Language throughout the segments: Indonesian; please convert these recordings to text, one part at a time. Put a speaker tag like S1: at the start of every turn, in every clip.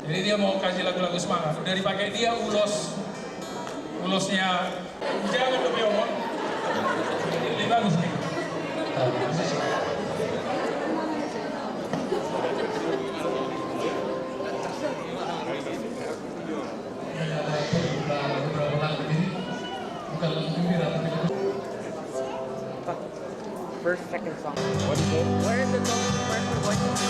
S1: Jadi dia mau kasih lagu-lagu semangat. Udah dipakai dia ulosnya jangan lebih omong. Ini bagus nih.
S2: First, second song. What is it? Where is the tone? Where is the voice of the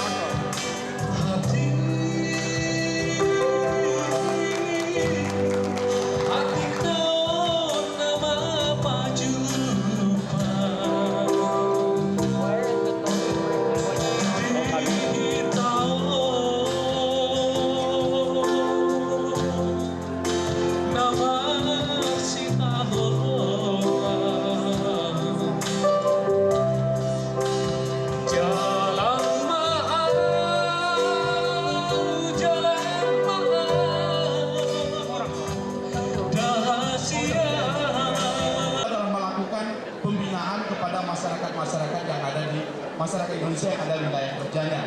S3: masyarakat yang ada di masyarakat Indonesia yang ada di wilayah kerjanya,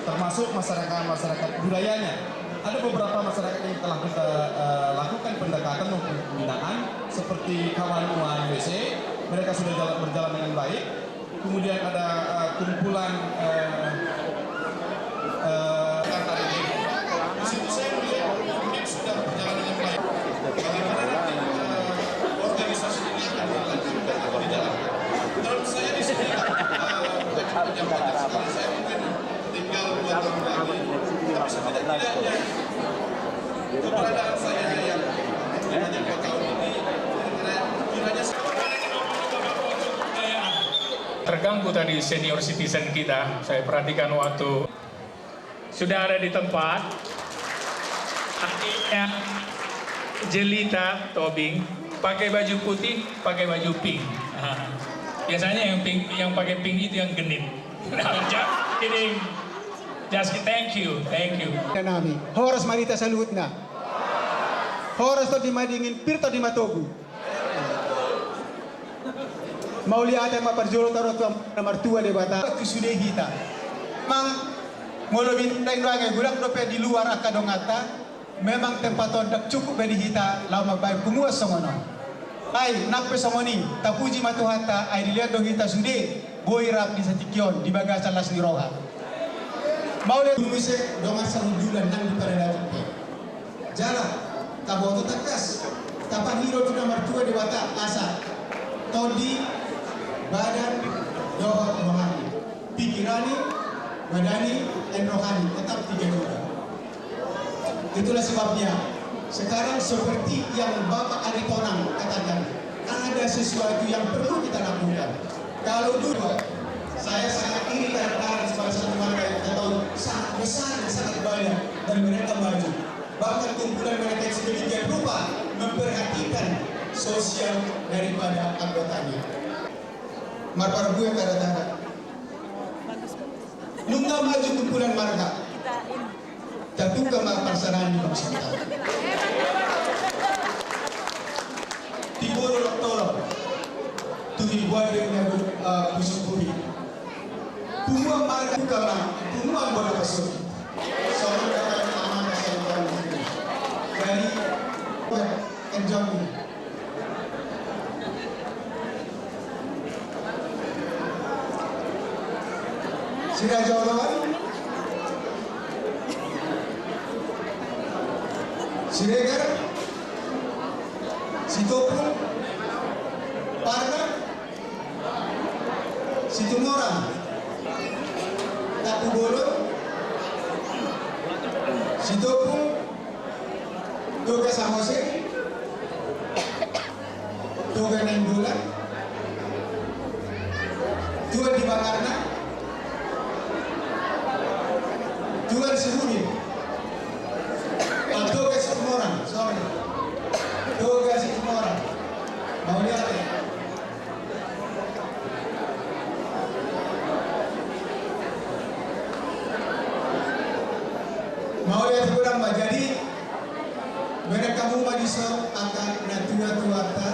S3: termasuk masyarakat budayanya. Ada beberapa masyarakat yang telah kita lakukan pendekatan maupun pembinaan seperti kawan WC, mereka sudah berjalan dengan baik. Kemudian ada kumpulan tadi di situ saya melihat mungkin sudah berjalan dengan baik. Bagaimana nanti organisasi ini akan dilanjutkan atau dijalankan? Menurut saya di sini saya mungkin tinggal 2 tahun lagi, tapi setidaknya keberadaan saya yang hanya 2 tahun ini kiranya
S1: terganggu tadi senior citizen kita. Saya perhatikan waktu sudah ada di tempat. Adiknya Jelita Tobing pakai baju putih, pakai baju pink. Biasanya yang pink, yang pakai pink itu yang genit. Just thank you.
S4: Nami, horas marita salut na. Horas to dimadingin pirto di matogu. Mauli ate maparjolo tarot nomor 2 de bata tu sudah kita. Mang molobin dai rangai gurak dope di luar akadongata memang tempat tondak cukup bagi kita lau mabai kumua somono. Ai nakpe somoni tapuji matuhata ai dilihat dong kita sudah boy rap di satikion di bagasan las di roha. Mauli
S3: Indonesia dongan saludulan nang di pada jalan taboto takas tapan hero tu nomor 2 di bata asa todi badan dohor rohani, pikirani, badani, dan rohani tetap 3 juga. Itulah sebabnya sekarang seperti yang Bapak Ari Tonang katakan, ada sesuatu yang perlu kita lakukan. Kalau dulu saya sangat iri karena sebagai satu warga yang tahu sangat besar dan sangat banyak dan mereka maju. Bahkan kumpulan mereka yang sedemikian rupa memperhatikan sosial daripada anggotanya. Marpar gue kada-kada. nunga maju kumpulan marga tatuka maparsarani pamsita tiboro tolo tuhi buat dengan busukuri semua marga kama semua bola pasuk soalnya kata aman saya dari enjam Sira Jawaban Siregar Sitopung Parna Situmorang Tapubolo Sitopung Toga Samose Toga Nenggolan Tuan di Bakarna Tuan Sihuni Toga Situmorang sorry Toga Situmorang mau lihat ya mau lihat kurang Mbak jadi mereka kamu madisor akan natua tuata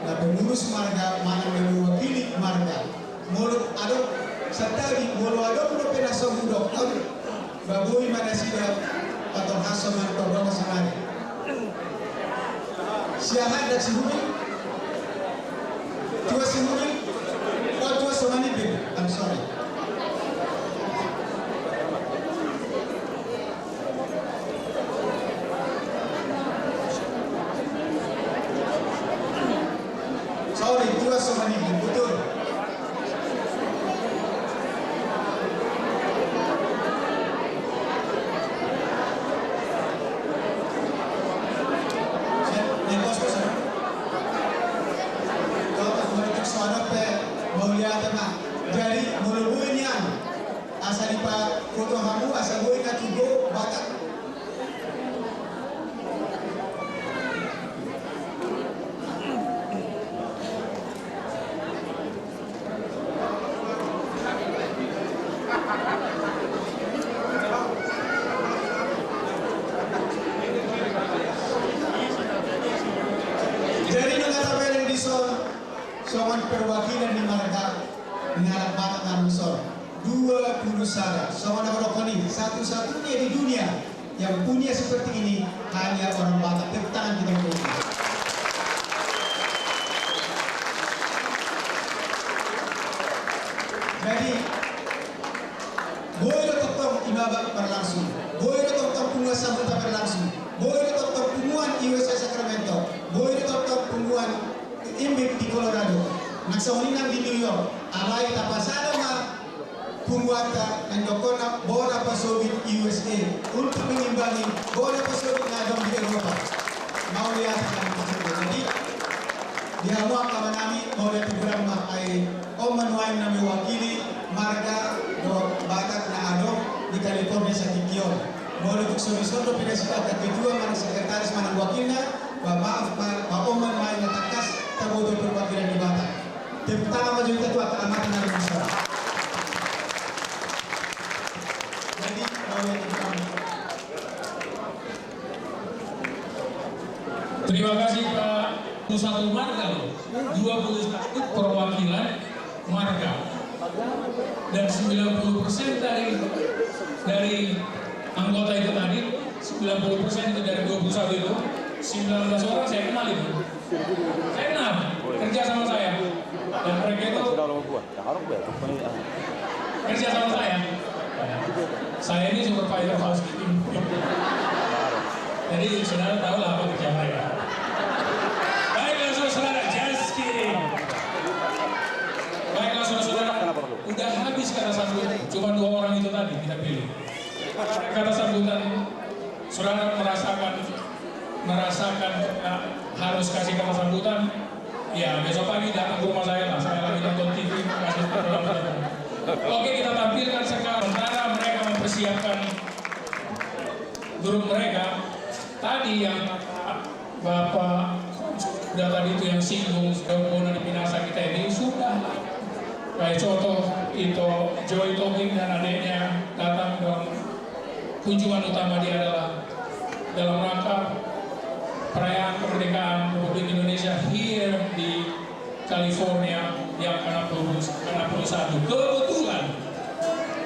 S3: na pengurus marga mana mewakili marga mulut adok setali mulut adok udah pernah sembuh dokter babui mana sida atau hasoman program semari siahan dak sihuni tua sihuni oh tua somani bin I'm sorry sorry tua somani bin betul jadi mulai nian asal ipa foto hamu asal gue na tugo batak jadi negara belen di soal perwakilan di marga Ngarap Batak Namusor 20 sara sama Rokoni satu-satunya di dunia yang punya seperti ini hanya orang Batak. Tepuk tangan kita untuk itu. Jadi boleh tetap ibabat berlangsung, boleh tetap penguasa sambutan berlangsung, boleh tetap pengumuman USA Sacramento, boleh tetap pengumuman imbik di Colorado, naksaulinan di New York, alai tapasada ma pembuatan dan dokona bola pasobit USA untuk mengimbangi bola pasobit ngadong di Eropa. Mau lihat akan tersebut. Jadi dia mau kawan kami mau lihat program ai oman wain nami wakili marga do Batak na adong di California sa Kikion. Mau untuk sono presiden kedua mana sekretaris mana wakilnya, maaf Pak Oman wain na takas tabodo perwakilan di Batak. Tepuk tangan maju kita tuh akan amatan dari masyarakat. Jadi
S1: Terima kasih Pak. 21 marga loh, 21 perwakilan marga dan 90% dari anggota itu tadi 90% itu dari 21 itu 19 orang saya kenal itu. Saya kenal, kerja sama saya dan mereka itu kerja sama saya. Saya ini supervisor housekeeping. Jadi saudara tahu lah apa kerja mereka. Baiklah saudara, just kidding. Baiklah saudara, udah habis kata sambutan. Cuma 2 orang itu tadi kita pilih. Kata sambutan, saudara merasakan harus kasih kata sambutan. Ya besok pagi datang ke rumah saya lah. Saya lagi nonton TV kasih program. Oke, kita tampilkan sekarang. Sementara mereka mempersiapkan grup mereka. Tadi yang Bapak sudah tadi itu yang singgung Daun Bona di Pinasa kita ini sudah Kayak contoh itu Joy Tobing dan adiknya datang dalam kunjungan utama dia adalah dalam rangka perayaan kemerdekaan Republik Indonesia here di California yang ke-61. Kebetulan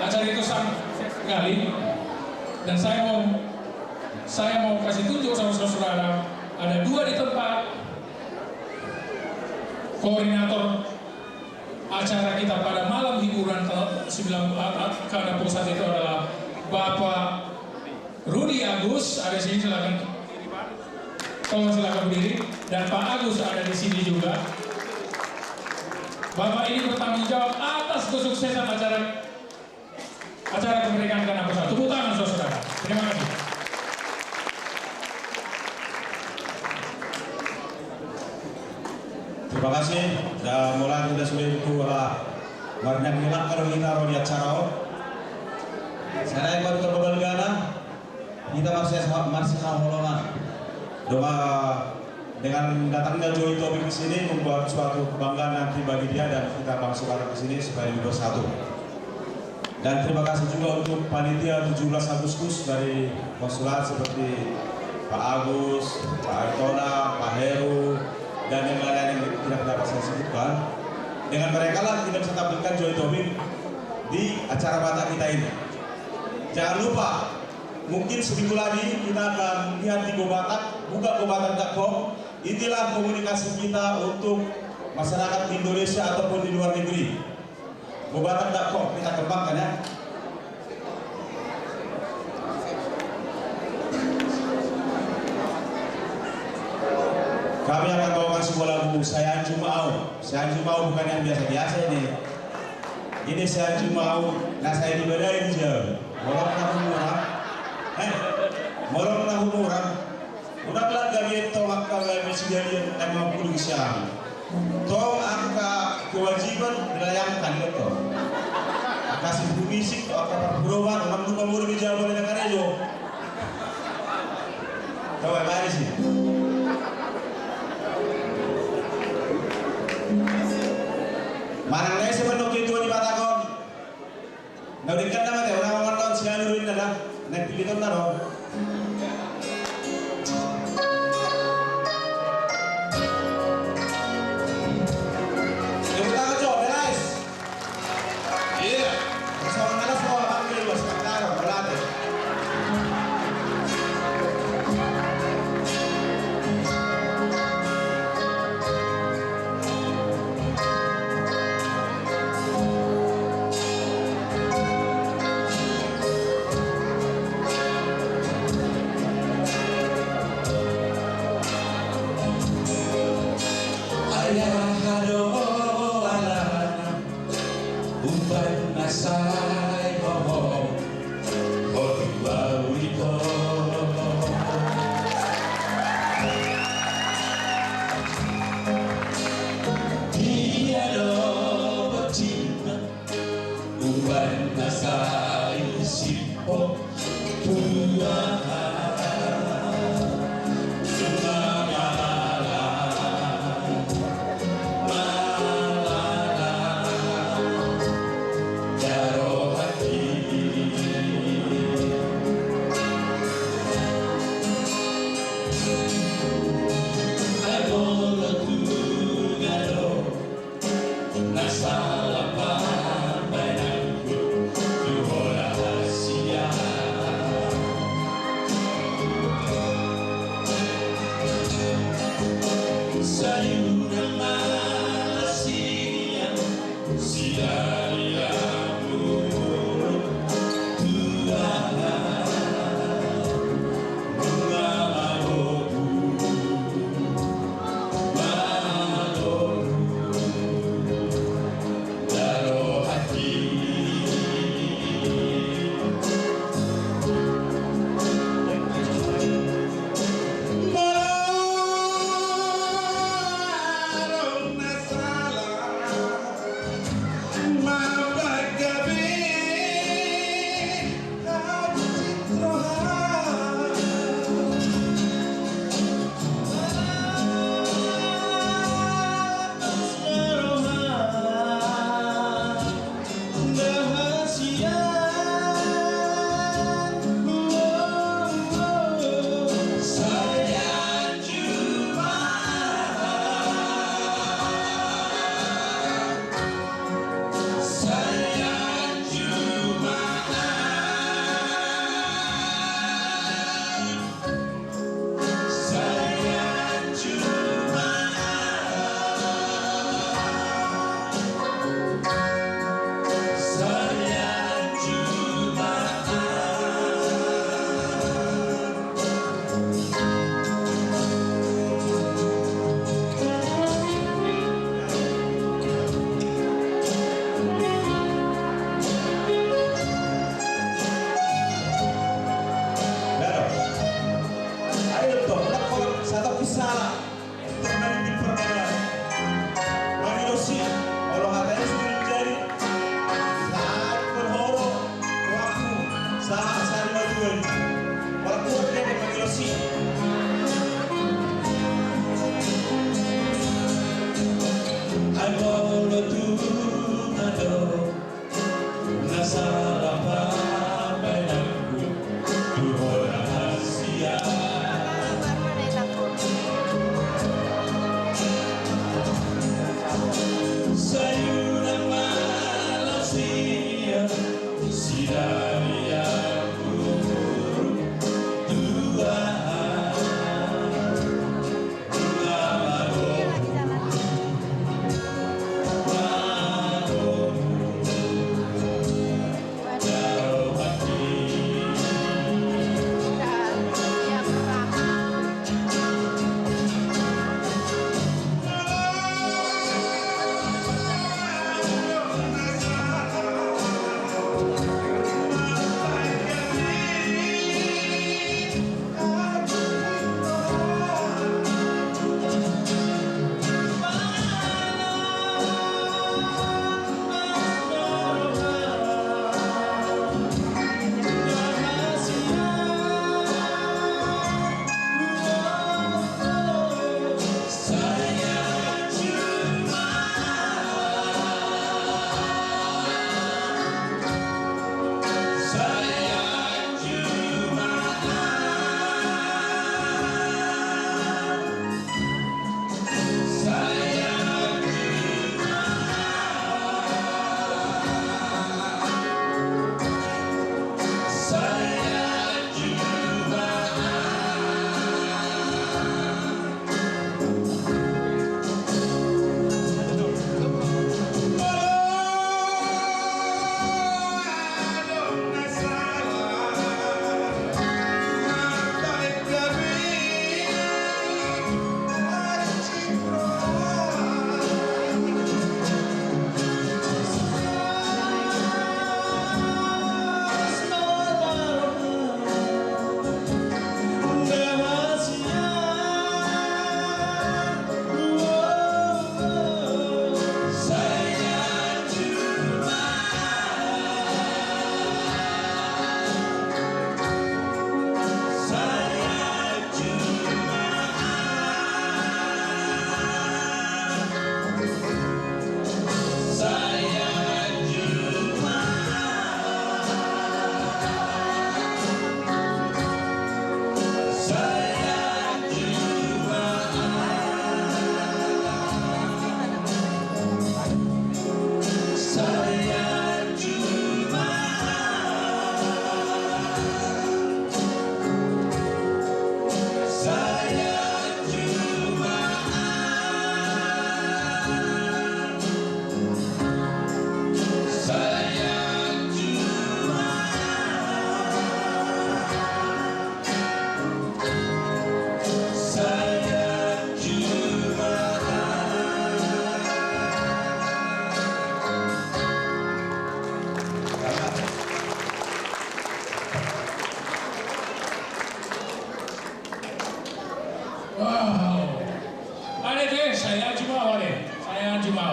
S1: acara itu sangat sekali, dan saya mau kasih tunjuk sama saudara, ada 2 di tempat. Koordinator acara kita pada malam hiburan ke-61 itu adalah Bapak Rudi Agus, ada di sini, silakan. Tolong silakan berdiri. Dan Pak Agus ada di sini juga. Bapak ini bertanggung jawab atas kesuksesan acara kemerdekaan ke-61. Tepuk tangan saudara. Terima kasih.
S5: Terima kasih. Dan mulai kita sudah itu warna nilak kalau kita di acara. Saya ikut kerbelgana. Kita masih holongan. Doa dengan datangnya Joy Tobing ke sini membuat suatu kebanggaan nanti bagi dia, dan kita bangsa bareng ke sini supaya bersatu. Dan terima kasih juga untuk panitia 17 Agustus dari konsulat seperti Pak Agus, Pak Artona, Pak Heru, dan yang lain-lain yang tidak dapat saya sebutkan. Dengan mereka lah kita bisa tampilkan Joy Tobing di acara Batak kita ini. Jangan lupa, mungkin seminggu lagi kita akan lihat di Gobatak, buka gobatak.com. Inilah komunikasi kita untuk masyarakat Indonesia ataupun di luar negeri. Gobatak.com kita kembangkan ya. Kami akan bawakan sebuah lagu Saya Anju Mau. Saya Anju Mau bukan yang biasa-biasa ini. Ini Saya Anju Mau. Nah saya dibedain aja. Molong na humurang. Molong na humurang. Udah pelan gabi tolak kagak mesijalian emang puluh siang. Tong angka kewajiban dilayangkan gitu. Kasih musik apa perubahan orang lupa mulu dijawab oleh negara jo. Tahu apa sih? Manang na sebenok itu di Batakon. Naulikan naman eh, orang tahun siya nuruin na lang. Nagpiliton na ro. Kebutaan ko, guys. Yeah. So, ang alas ko, ang kilos, kaklaro, malate.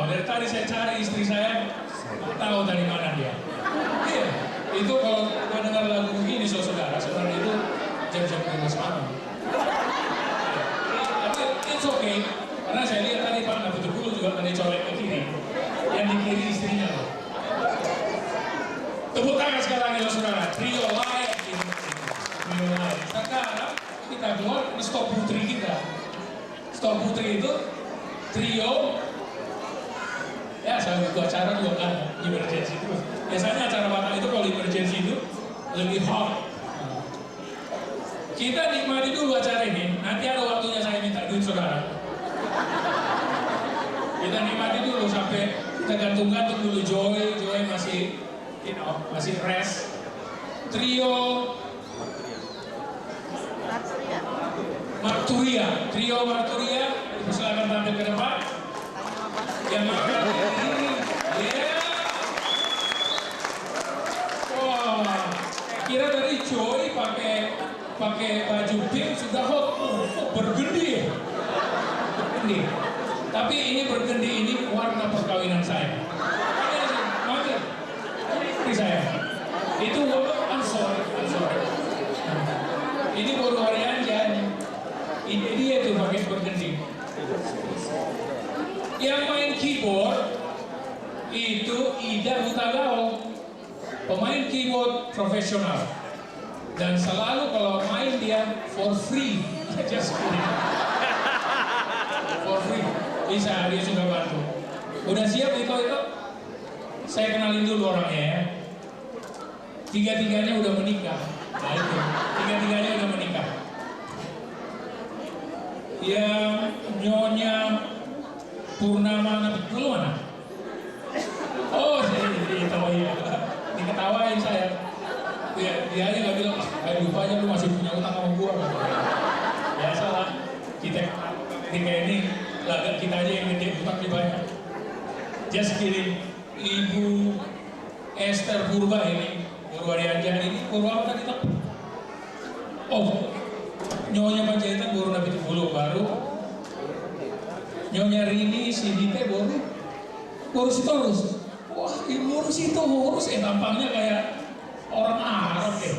S1: Dari tadi saya cari istri saya, nggak tahu dari mana dia. Iya, itu kalau gue dengar lagu begini, saudara, sebenarnya itu jam-jam kemas malam. Tapi it's okay, karena saya lihat tadi Pak Nabutukulu juga tadi colek ke kiri, yang di kiri istrinya loh. Tepuk tangan sekali lagi loh saudara, trio live ini. Trio live. Sekarang kita keluar di Stop Putri kita. Stop Putri itu trio. Ya, saya buat acara juga kan, emergency terus. Biasanya acara Batak itu kalau emergency itu lebih hot. Kita nikmati dulu acara ini, nanti ada waktunya saya minta duit saudara. Kita nikmati dulu sampai kita gantung-gantung dulu. Joy masih, masih rest. Trio Marturia, trio Marturia, silakan tampil ke depan. Yang mana ini? Ya. Wah, kira dari Joy pakai baju pink sudah hot, bergendi. Bergendi. Tapi ini bergendi ini warna perkawinan saya. Mampir, istri saya. Itu I'm sorry. Ini baru hari aja. Ini dia tuh pakai bergendi. Yang main keyboard itu Ida Hutagao, pemain keyboard profesional, dan selalu kalau main dia for free. Just kidding. For free. Bisa, dia sudah bantu. Udah siap itu? Saya kenalin dulu orangnya ya. Tiga-tiganya udah menikah. Nah itu, tiga-tiganya udah menikah. Yang Nyonya Purnama Nabi mana? Oh, saya tahu ya. Diketawain saya. Dia aja nggak bilang, lupa aja lu masih punya utang sama gua. Biasalah, kita ini laga kita aja yang gede utang dibayar. Just kidding. Ibu Esther Purba ini, Purwarianja ini, Purwa apa kita? Oh, Nyonya Panjaitan baru Nabi Tibulu baru. Nyonya Rini Sidite baru Sitorus. Wah, ibu Sitorus, tampangnya kayak orang Arab deh.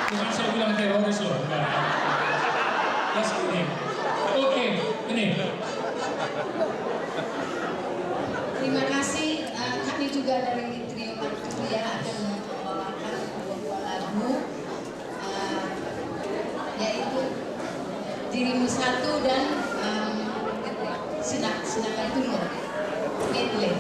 S1: Bukan saya bilang teroris loh. Just kidding. Oke, ini.
S6: Terima kasih. Kami juga dari Trio Manturia akan membawakan dua lagu, yaitu Dirimu Satu dan Silakan Tunggu medley.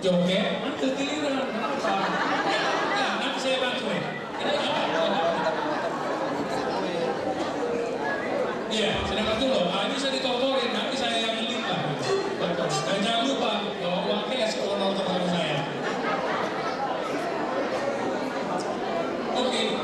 S1: joget, ambil giliran, kenapa? Ya, nanti saya bantu ya. Ini apa? Iya, saya bantu loh. Ini saya ditotorin, nanti saya yang lead lah. Dan jangan lupa, bawa uang cash kalau nonton sama saya. Oke.